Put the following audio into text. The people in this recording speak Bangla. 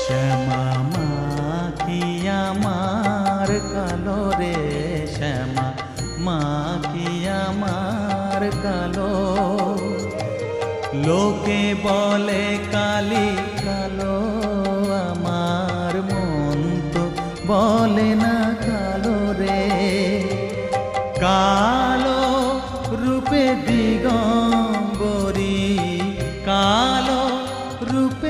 শ্যামা মা কি আমার কালো রে, শ্যামা মা কি আমার কালো। লোকে বলে কালি কালো, আমার মন তো বলে না কালো রে। কালো রূপে দিগম্বরী, কালো রূপে